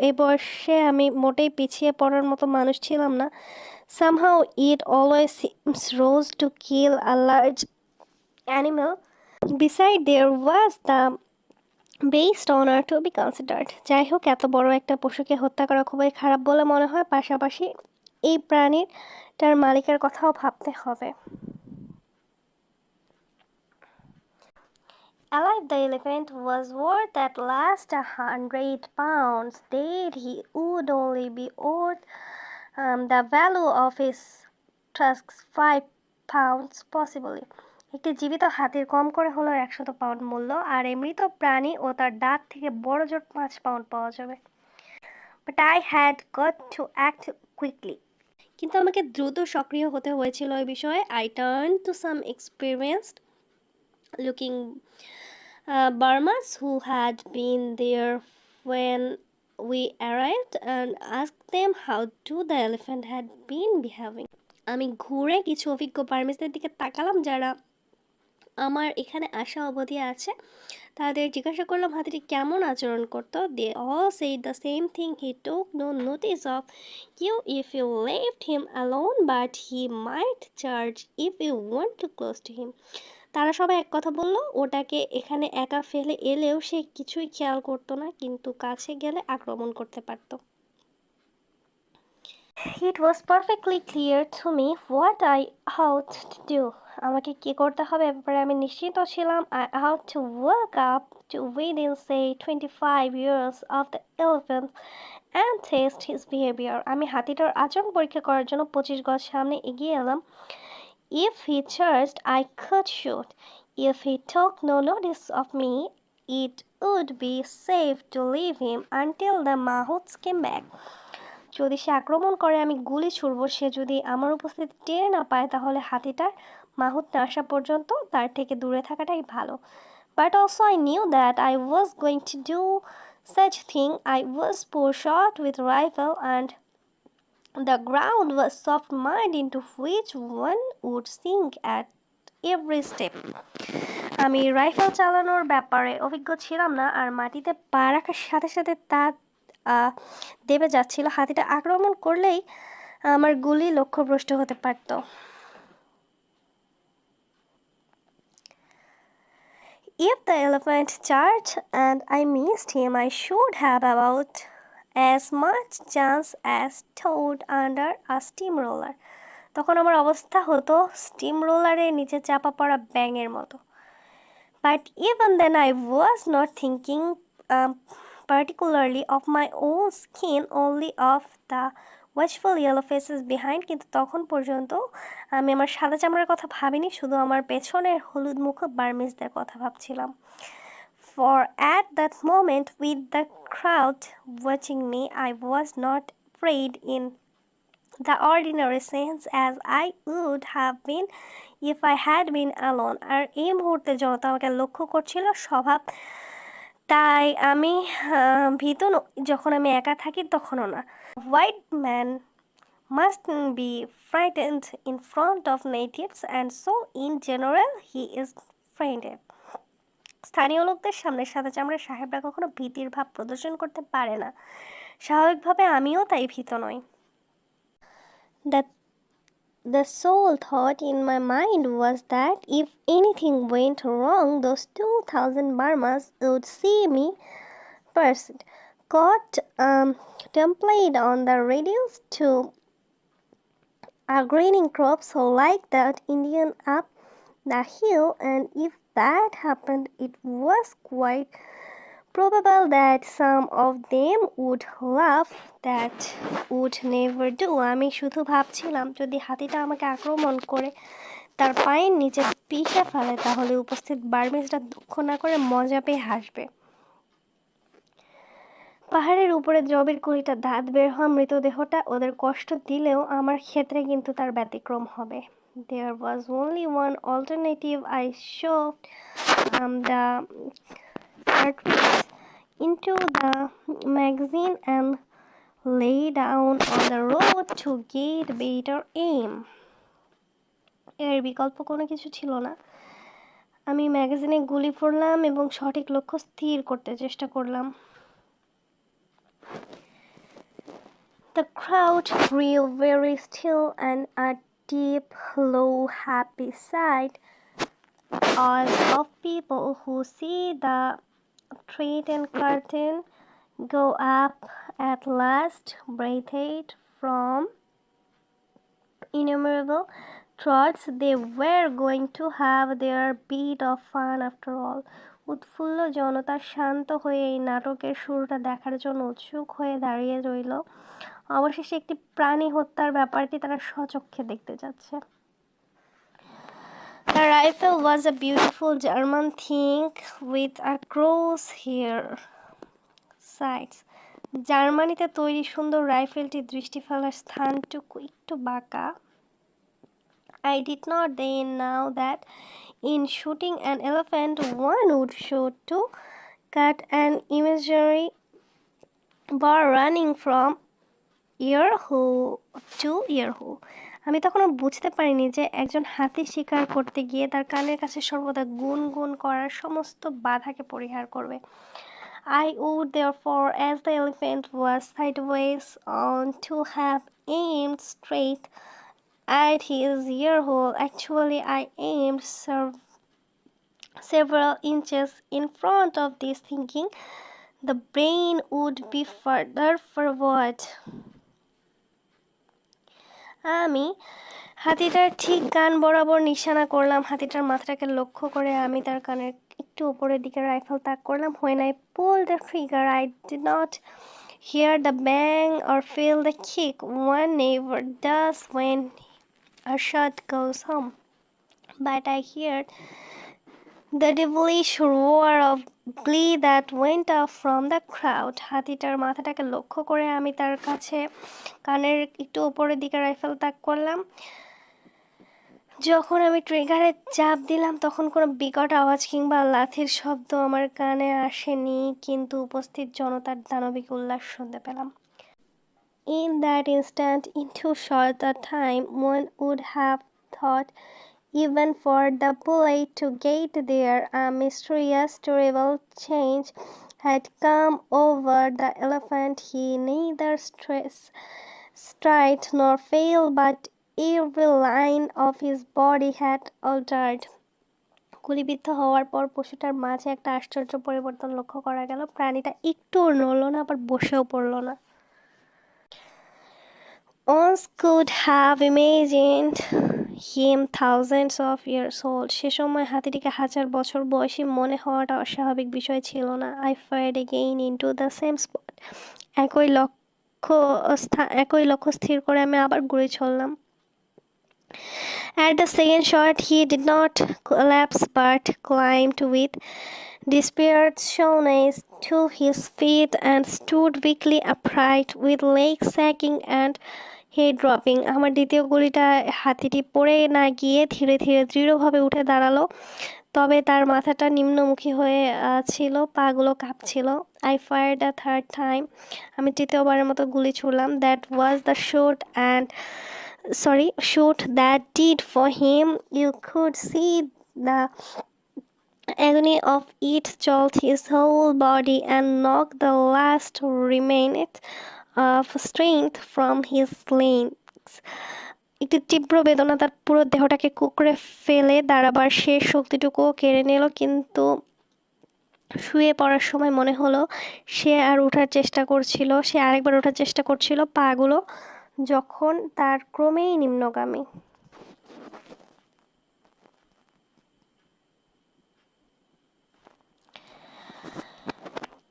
[SPEAKER 1] এই বয়সে আমি মোটেই পিছিয়ে পড়ার মতো মানুষ ছিলাম না। Somehow it always seems rose to kill a large animal. Besides, there was the based honor to be considered. যাই হোক, এত বড় একটা পশুকে হত্যা করা খুবই খারাপ বলে মনে হয়। পাশাপাশি এই প্রাণীটার মালিকের কথাও ভাবতে হবে। Alive, the elephant was worth at last 100 pounds. Dead, he would only be worth the value of his tusks, 5 pounds possibly. একটি জীবিত হাতির কম করে হলো 100 পাউন্ড মূল্য, আর এই মৃত প্রাণী ও তার দাঁত থেকে বড় জোর 5 পাউন্ড পাওয়া যাবে। But I had got to act quickly. কিন্তু আমাকে দ্রুত সক্রিয় হতে হয়েছিল এই বিষয়ে। I turned to some experienced looking Burmans who had been there when we arrived and asked them how the elephant had been behaving. আমি ঘুরে কিছু অভিজ্ঞ বার্মিজদের দিকে তাকালাম যারা আমার এখানে আসা অবধি আছে। তাদের জিজ্ঞাসা করলাম হাতিটি কেমন আচরণ করতো। They all said the same thing. He took no notice of you if you left him alone, but he might charge if you went too close to him. তারা সবাই এক কথা বলল, ওটাকে এখানে একা ফেলে এলেও সে কিছুই খেয়াল করতো না, কিন্তু কাছে গেলে আক্রমণ করতে পারত। It was perfectly clear to me what I ought to do. আমাকে কি করতে হবে ব্যাপারে আমি নিশ্চিত ছিলাম। I ought to work up to within say 25 years of the elephant and test his behavior. আমি হাতিটার আচরণ পরীক্ষা করার জন্য 25 গজ সামনে এগিয়ে এলাম। If he charged, I could shoot. If he took no notice of me, it would be safe to leave him until the mahouts came back. যদি সে আক্রমণ করে আমি গুলি ছুড়ব, সে যদি আমার উপস্থিতি টের না পায় তাহলে হাতিটার মাহুত না আসা পর্যন্ত তার থেকে দূরে থাকাটাই ভালো। But also I knew that I was going to do such thing. I was poor shot with rifle and the ground was soft mud into which one would sink at every step. আমি rifle চালানোর ব্যাপারে অভিজ্ঞ ছিলাম না, আর মাটিতে পা রাখার সাথে সাথে তা দেবে যাচ্ছিল। হাতিটা আক্রমণ করলেই আমার গুলি লক্ষ্যভ্রষ্ট হতে পারত। If the elephant charged and I missed him, I should have about as much chance as toad under a steamroller. তখন আমার অবস্থা হতো স্টিম রোলারের নিচে চাপা পড়া ব্যাঙের মতো। But even then I was not thinking particularly of my own skin, only of the watchful yellow faces behind. কিন্তু তখন পর্যন্ত আমি আমার সাদা চামড়ার কথা ভাবিনি, শুধু আমার পেছনের হলুদ মুখ বার্মিজদের কথা ভাবছিলাম। For at that moment, with the crowd watching me, I was not afraid in the ordinary sense as I would have been if I had been alone. আর এই মুহূর্তে জনতা আমাকে লক্ষ্য করছিল স্বভাব, তাই আমি ভীত যখন আমি একা থাকি তখনও না। White man must be frightened in front of natives and so in general he is frightened. স্থানীয় লোকদের সামনে সাদা চামড়ার সাহেবরা কখনো ভীতির ভাব প্রদর্শন করতে পারে না, স্বাভাবিকভাবে আমিও তাই ভীত নই। The sole thought in my mind was that if anything went wrong, those 2,000 Burmas would see me first, got template on the radios to a grinning crops like that Indian up the hill, and if that happened, it was quite probable that some of them would laugh. That would never do. আমি শুধু ভাবছিলাম যদি হাতিটা আমাকে আক্রমণ করে তার পায়ের নিচে পিষে ফেলে, তাহলে উপস্থিত বার্মিজরা দুঃখ না করে মজা পেয়ে হাসবে। পাহাড়ের উপরে জবের কুড়িটা দাঁত বের হওয়া মৃতদেহটা ওদের কষ্ট দিলেও আমার ক্ষেত্রে কিন্তু তার ব্যতিক্রম হবে। There was only one alternative. I shoved the cartridge into the magazine and lay down on the road to get better aim. এর বিকল্প কোনো কিছু ছিল না। আমি ম্যাগাজিনে গুলি পড়লাম এবং সঠিক লক্ষ্য স্থির করতে চেষ্টা করলাম। The crowd grew very still, and a deep, low, happy sigh as of people who see the threatened curtain go up at last breathed from innumerable thoughts they were going to have their bit of fun after all. উৎফুল্ল জনতা শান্ত হয়ে এই নাটকের শুরুটা দেখার জন্য উৎসুক হয়ে দাঁড়িয়ে রইল। অবশেষে একটি প্রাণী হত্যার ব্যাপারটি তারা স্বচক্ষে দেখতে যাচ্ছে। The rifle was a beautiful German thing with a crosshair sights. জার্মানিতে তৈরি সুন্দর রাইফেলটি দৃষ্টি ফেলার স্থানটুকু একটু বাঁকা। I did not then know that in shooting an elephant one would shoot to cut an imaginary bar running from ear hole to ear hole. আমি তখনও বুঝতে পারিনি যে একজন হাতি শিকার করতে গিয়ে তার কানের কাছে সর্বদা গুনগুন করার সমস্ত বাধাকে পরিহার করবে। I would therefore, as the elephant was sideways on, to have aimed straight at his ear hole. Actually, I aimed several inches in front of this, thinking the brain would be further forward. আমি হাতিটার ঠিক কান বরাবর নিশানা করলাম। হাতিটার মাথাটাকে লক্ষ্য করে আমি তার কানের একটু উপরের দিকে রাইফেল তাক করলাম। When I pulled the trigger, I did not hear the bang or feel the kick one never does when a shot goes home, but I heard the devilish roar of glee that went up from the crowd. হাতিটার মাথাটাকে লক্ষ্য করে আমি তার কাছে কানের একটু উপরের দিকে রাইফেল তাক করলাম। যখন আমি ট্রিগারে চাপ দিলাম তখন কোনো বিকট আওয়াজ কিংবা লাথির শব্দ আমার কানে আসেনি, কিন্তু উপস্থিত জনতার দানবিক উল্লাস শুনতে পেলাম। In that instant, in too short a time, one would have thought, even for the bullet to get there, a mysterious, terrible change had come over the elephant. He neither strayed nor failed, but every line of his body had altered. গুলিবিদ্ধ হওয়ার পর পশুটার মাঝে একটা আশ্চর্য পরিবর্তন লক্ষ্য করা গেল। প্রাণীটা একটুও নড়ল না, আবার বসেও পড়ল না। Ons could have imagined him thousands of years old. সে সময় হাতিটিকে হাজার বছর বয়সী মনে হওয়াটা অস্বাভাবিক বিষয় ছিল না। I fired again into the same spot. একই লক্ষ্য স্থির করে আমি আবার গুলি ছুড়লাম। At the second shot, he did not collapse but climbed with desperation to his feet and stood weakly upright with legs sagging and head dropping. আমার দ্বিতীয় গুলিটা হাতিটি পড়ে না গিয়ে ধীরে ধীরে দৃঢ়ভাবে উঠে দাঁড়ালো, তবে তার মাথাটা নিম্নমুখী হয়ে ছিল, পাগুলো কাঁপছিল। I fired a third time. আমি তৃতীয়বারের মতো গুলি ছুড়লাম। That was the shot that did for him. You could see the agony of it jolt his whole body and knock the last remnant of strength from his legs. একটি তীব্র বেদনা তার পুরো দেহটাকে কুঁকড়ে ফেলে দাঁড়াবার শেষ শক্তিটুকুও কেড়ে নিল, কিন্তু শুয়ে পড়ার সময় মনে হলো সে আরেকবার ওঠার চেষ্টা করছিল, পাগুলো যখন তার ক্রমেই নিম্নগামী।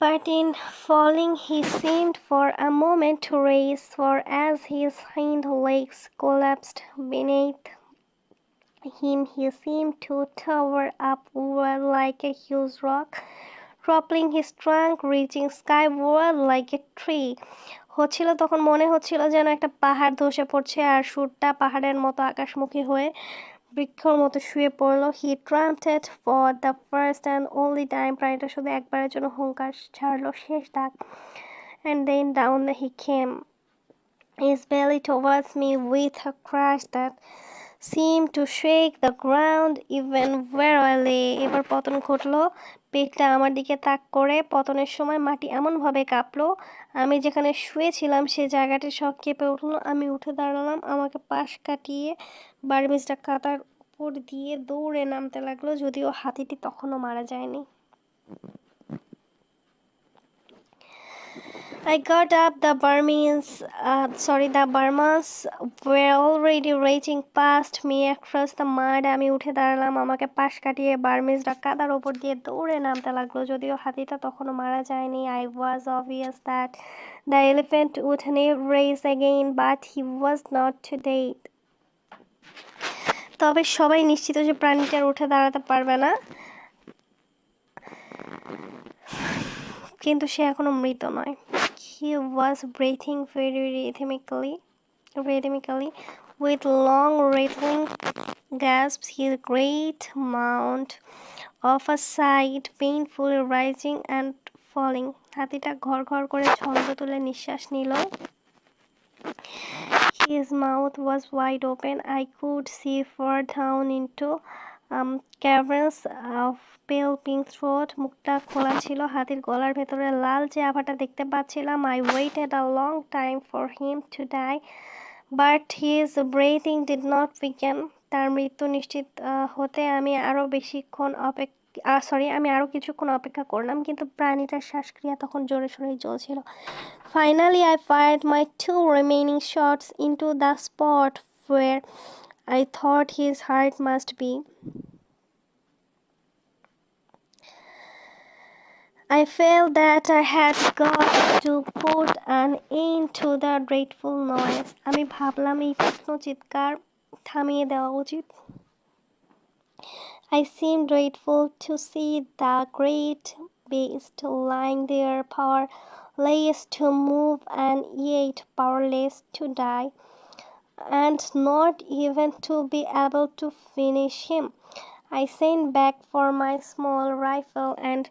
[SPEAKER 1] But in falling he seemed for a moment to raise, for as his hind legs collapsed beneath him, he seemed to tower up like a huge rock, toppling his trunk, reaching skyward like a tree. হচ্ছিল তখন মনে হচ্ছিল যেন একটা পাহাড় ধসে পড়ছে আর সুরটা পাহাড়ের মতো আকাশমুখী হয়ে বৃক্ষর মতো শুয়ে পড়লো। He trumpeted for the first and only time, প্রাণীটা শুধু একবারের জন্য হুঙ্কার ছাড়লো, শেষ ডাক। And then down he came, his belly towards me with a crash that seemed to shake the ground even where I lay. এবার পতন ঘটলো, পেটটা আমার দিকে তাক করে। পতনের সময় মাটি এমনভাবে কাঁপলো, আমি যেখানে শুয়েছিলাম সে জায়গাটি সব কেঁপে উঠলো। আমি উঠে দাঁড়ালাম, আমাকে পাশ কাটিয়ে বার্মিজটা কাতার উপর দিয়ে দৌড়ে নামতে লাগলো, যদিও হাতিটি তখনও মারা যায়নি। I got up. The Burmans were already raging past me across the mud. আমি উঠে দাঁড়ালাম, আমাকে পাশ কাটিয়ে বার্মিজরা কাদার ওপর দিয়ে দৌড়ে নামতে লাগলো, যদিও হাতিটা তখনও মারা যায়নি। I was obvious that the elephant would never race again, but he was not to date. তবে সবাই নিশ্চিত যে প্রাণীটার উঠে দাঁড়াতে পারবে না, কিন্তু সে এখনো মৃত নয়। He was breathing very rhythmically, with long rattling gasps, his great mount of a side painfully rising and falling. হাতিটা ঘর ঘর করে ছন্দ তুলে নিঃশ্বাস নিল। His mouth was wide open. I could see far down into caverns of pale pink throat. মুখটা খোলা ছিল, হাতির গলার ভেতরে লাল যে আভাটা দেখতে পাচ্ছিলাম। I waited a long time for him to die, but his breathing did not begin. তার মৃত্যু নিশ্চিত হতে আমি আরো কিছুক্ষণ অপেক্ষা করলাম, কিন্তু প্রাণীটার শ্বাসক্রিয়া তখন জোরে সোরেই চলছিল। Finally, I fired my 2 remaining shots into the spot where I thought his heart must be. I felt that I had got to put an end to the dreadful noise. আমি ভাবলাম এই তীক্ষ্ণ চিৎকার থামিয়ে দেওয়া উচিত। I seemed grateful to see the great beast lying there, powerless to move and yet powerless to die, and not even to be able to finish him. I sent back for my small rifle and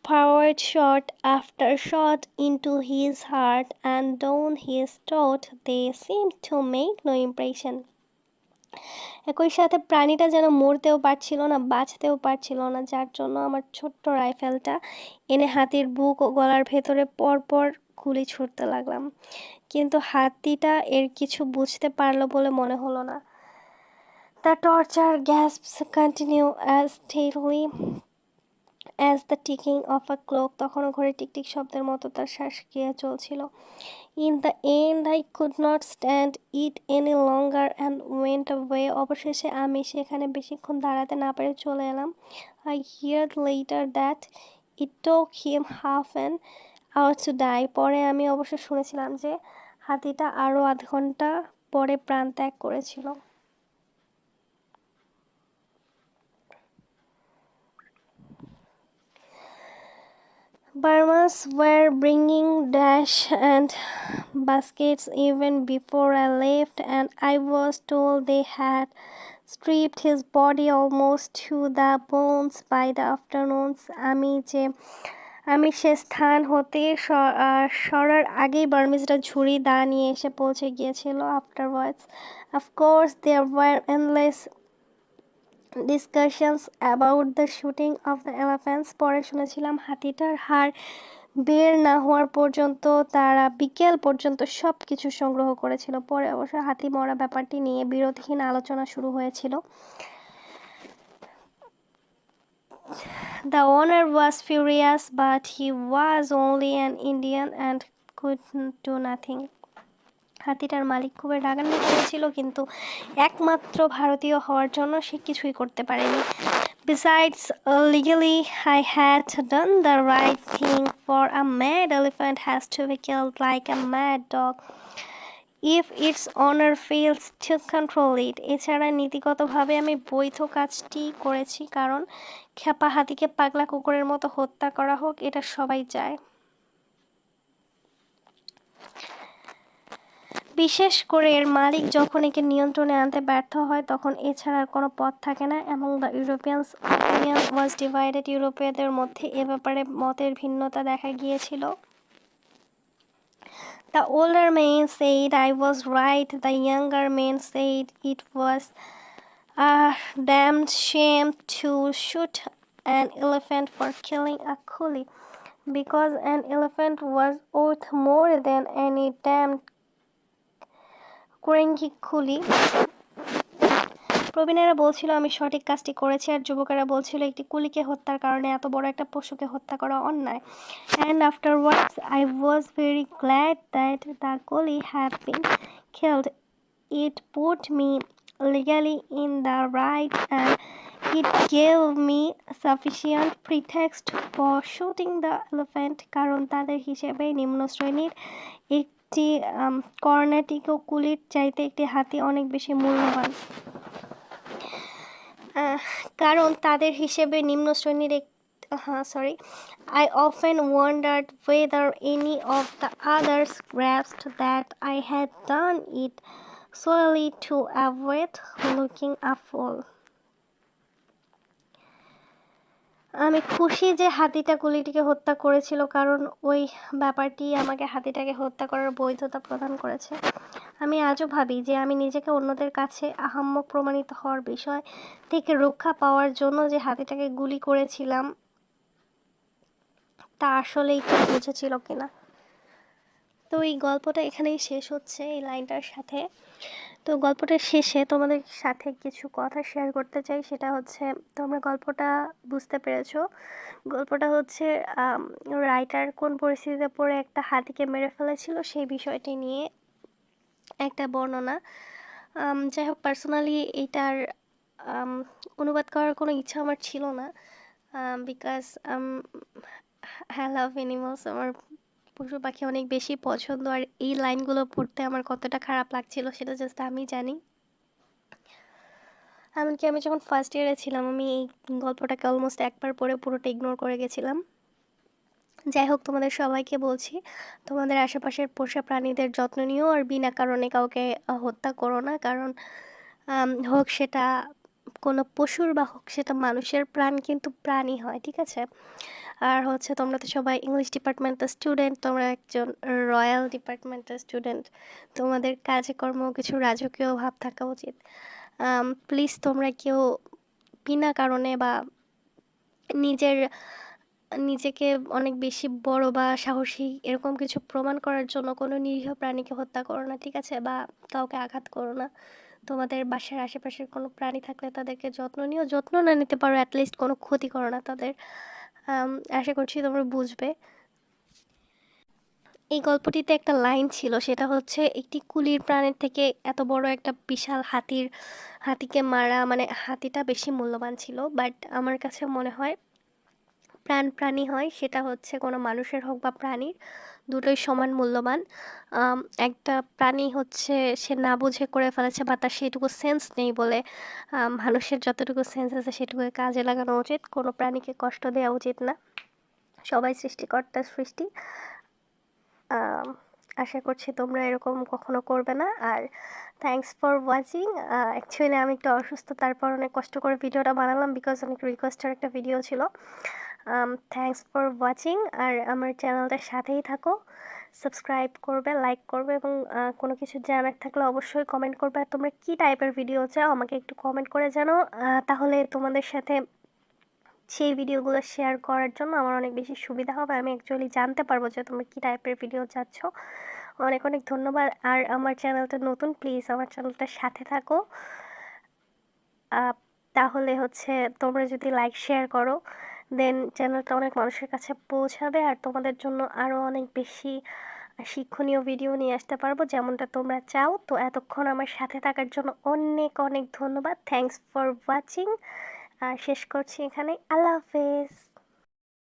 [SPEAKER 1] fired shot after shot into his heart and down his throat. They seemed to make no impression. একই সাথে প্রাণীটা যেন মরতেও পারছিল না, বাঁচতেও পারছিল না, যার জন্য আমার ছোট্ট রাইফেলটা এনে হাতির বুক ও গলার ভেতরে পরপর গুলি ছুড়তে লাগলাম, কিন্তু হাতিটা এর কিছু বুঝতে পারলো বলে মনে হলো না। The torture gasps continue as steadily as the ticking of a clock. তখনও ঘড়ির টিকটিক শব্দের মতো তার শ্বাসক্রিয়া চলছিল। In the end, I could not stand it any longer and went away. অবশেষে আমি সেখানে বেশিক্ষণ দাঁড়াতে না পেরে চলে এলাম। I heard later that it took him half an hour to die. পরে আমি অবশ্য শুনেছিলাম যে হাতিটা আরও আধ ঘন্টা পরে প্রাণ ত্যাগ করেছিল। Burmans were bringing dash and baskets even before I left, and I was told they had stripped his body almost to the bones by the afternoons. আমি সে স্থান হতে সরার আগেই বার্মিজরা ঝুড়ি দা নিয়ে এসে পৌঁছে গিয়েছিল। Afterwards, of course, there were endless discussions about the shooting of the elephants. পরে শুনেছিলাম হাতিটার হাড় বের না হওয়ার পর্যন্ত তারা বিকেল পর্যন্ত সব কিছু সংগ্রহ করেছিল। পরে অবশ্য হাতি মরা ব্যাপারটি নিয়ে বিরোধহীন আলোচনা শুরু হয়েছিল। The owner was furious, but he was only an Indian and could do nothing. হাতিটার মালিক খুবই রাগান্বিত হয়েছিল, কিন্তু একমাত্র ভারতীয় হওয়ার জন্য সে কিছুই করতে পারেনি। Besides, legally, I had done the right thing, for a mad elephant has to be killed like a mad dog. If its honour fails to control it. এছাড়া নীতিগতভাবে আমি বৈধ কাজটি করেছি, কারণ খেপা হাতিকে পাগলা কুকুরের মতো হত্যা করা হোক, এটা সবাই চায়। বিশেষ করে এর মালিক যখন একে নিয়ন্ত্রণে আনতে ব্যর্থ হয়, তখন এছাড়া আর কোনো পথ থাকে না। এবং the Europeans opinion was divided. ইউরোপীয়দের মধ্যে এ ব্যাপারে মতের ভিন্নতা দেখা গিয়েছিল। The older men said I was right. The younger men said it was a damned shame to shoot an elephant for killing a coolie, because an elephant was worth more than any damned cranky coolie. প্রবীণেরা বলছিল আমি সঠিক কাজটি করেছি, আর যুবকেরা বলছিল একটি কুলিকে হত্যার কারণে এত বড় একটা পশুকে হত্যা করা অন্যায়। And afterwards I was very glad that the coolie had been killed. It put me legally in the right, and it gave me sufficient pretext for shooting the elephant, কারণ তাদের হিসেবে নিম্ন শ্রেণীর একটি কর্ণাটিক কুলির চাইতে একটি হাতি অনেক বেশি মূল্যবান। কারণ তাদের হিসেবে নিম্ন শ্রেণীর I often wondered whether any of the others grasped that I had done it solely to avoid looking a fool. আমি খুশি যে হাতিটা কুলিটিকে হত্যা করেছিল, কারণ ওই ব্যাপারটি আমাকে হাতিটাকে হত্যা করার বৈধতা প্রদান করেছে। আমি আজও ভাবি যে আমি নিজেকে অন্যদের কাছে আহাম্মক প্রমাণিত হওয়ার বিষয় থেকে রক্ষা পাওয়ার জন্য যে হাতিটাকে গুলি করেছিলাম তা আসলেই কি বুঝেছিল কিনা। তো এই গল্পটা এখানেই শেষ হচ্ছে এই লাইনটার সাথে। তো গল্পটার শেষে তোমাদের সাথে কিছু কথা শেয়ার করতে চাই, সেটা হচ্ছে তোমরা গল্পটা বুঝতে পেরেছো। গল্পটা হচ্ছে রাইটার কোন পরিস্থিতিতে পড়ে একটা হাতিকে মেরে ফেলেছিল সেই বিষয়টি নিয়ে একটা বর্ণনা। যাই হোক, পার্সোনালি এইটার অনুবাদ করার কোনো ইচ্ছা আমার ছিল না, বিকজ আই লাভ অ্যানিমালস। আমার পশু পাখি অনেক বেশি পছন্দ, আর এই লাইনগুলো পড়তে আমার কতটা খারাপ লাগছিল সেটা জাস্ট আমি জানি। এমনকি আমি যখন ফার্স্ট ইয়ারে ছিলাম আমি এই গল্পটাকে অলমোস্ট একবার পড়ে পুরোটা ইগনোর করে গেছিলাম। যাই হোক, তোমাদের সবাইকে বলছি তোমাদের আশেপাশের পোষা প্রাণীদের যত্ন নিও, আর বিনা কারণে কাউকে হত্যা করো না, কারণ হোক সেটা কোনো পশুর বা হোক সেটা মানুষের, প্রাণ কিন্তু প্রাণী হয়, ঠিক আছে। আর হচ্ছে তোমরা তো সবাই ইংলিশ ডিপার্টমেন্টের স্টুডেন্ট, তোমরা একজন রয়্যাল ডিপার্টমেন্টের স্টুডেন্ট, তোমাদের কাজে কর্ম কিছু রাজকীয় ভাব থাকা উচিত। প্লিজ তোমরা কেউ বিনা কারণে বা নিজেকে অনেক বেশি বড় বা সাহসী এরকম কিছু প্রমাণ করার জন্য কোনো নিরীহ প্রাণীকে হত্যা করো না, ঠিক আছে, বা কাউকে আঘাত করো না। তোমাদের বাসার আশেপাশের কোনো প্রাণী থাকলে তাদেরকে যত্ন নিও, যত্ন না নিতে পারো অ্যাটলিস্ট কোনো ক্ষতি করো না তাদের। আশা করছি তোমরা বুঝবে। এই গল্পটিতে একটা লাইন ছিল, সেটা হচ্ছে একটি কুলির প্রাণের থেকে এত বড় একটা বিশাল হাতিকে মারা, মানে হাতিটা বেশি মূল্যবান ছিল। বাট আমার কাছে মনে হয় প্রাণী হয়, সেটা হচ্ছে কোনো মানুষের হোক বা প্রাণীর, দুটোই সমান মূল্যবান। একটা প্রাণী হচ্ছে সে না বুঝে করে ফেলেছে বা তার সেটুকু সেন্স নেই বলে মানুষের যতটুকু সেন্স আছে সেটুকু কাজে লাগানো উচিত। কোনো প্রাণীকে কষ্ট দেওয়া উচিত না, সবাই সৃষ্টিকর্তার সৃষ্টি। আশা করছি তোমরা এরকম কখনো করবে না। আর থ্যাংকস ফর ওয়াচিং। অ্যাকচুয়ালি আমি একটু অসুস্থ, তারপর অনেক কষ্ট করে ভিডিওটা বানালাম বিকজ অনেক রিকোয়েস্টের একটা ভিডিও ছিল। থ্যাংকস ফর ওয়াচিং, আর আমার চ্যানেলটার সাথেই থাকো, সাবস্ক্রাইব করবে, লাইক করবে, এবং কোনো কিছু জানার থাকলে অবশ্যই কমেন্ট করবে। আর তোমরা কী টাইপের ভিডিও চাও আমাকে একটু কমেন্ট করে জানাও, তাহলে তোমাদের সাথে সেই ভিডিওগুলো শেয়ার করার জন্য আমার অনেক বেশি সুবিধা হবে। আমি অ্যাকচুয়ালি জানতে পারবো যে তোমরা কী টাইপের ভিডিও চাচ্ছ। অনেক অনেক ধন্যবাদ। আর আমার চ্যানেলটা নতুন, প্লিজ আমার চ্যানেলটার সাথে থাকো। তাহলে হচ্ছে তোমরা যদি লাইক শেয়ার করো দেন চ্যানেলটা অনেক মানুষের কাছে পৌঁছাবে, আর তোমাদের জন্য আরও অনেক বেশি শিক্ষণীয় ভিডিও নিয়ে আসতে পারবো যেমনটা তোমরা চাও। তো এতক্ষণ আমার সাথে থাকার জন্য অনেক অনেক ধন্যবাদ। Thanks for watching. শেষ করছি এখানে। আল্লাহ হাফেজ।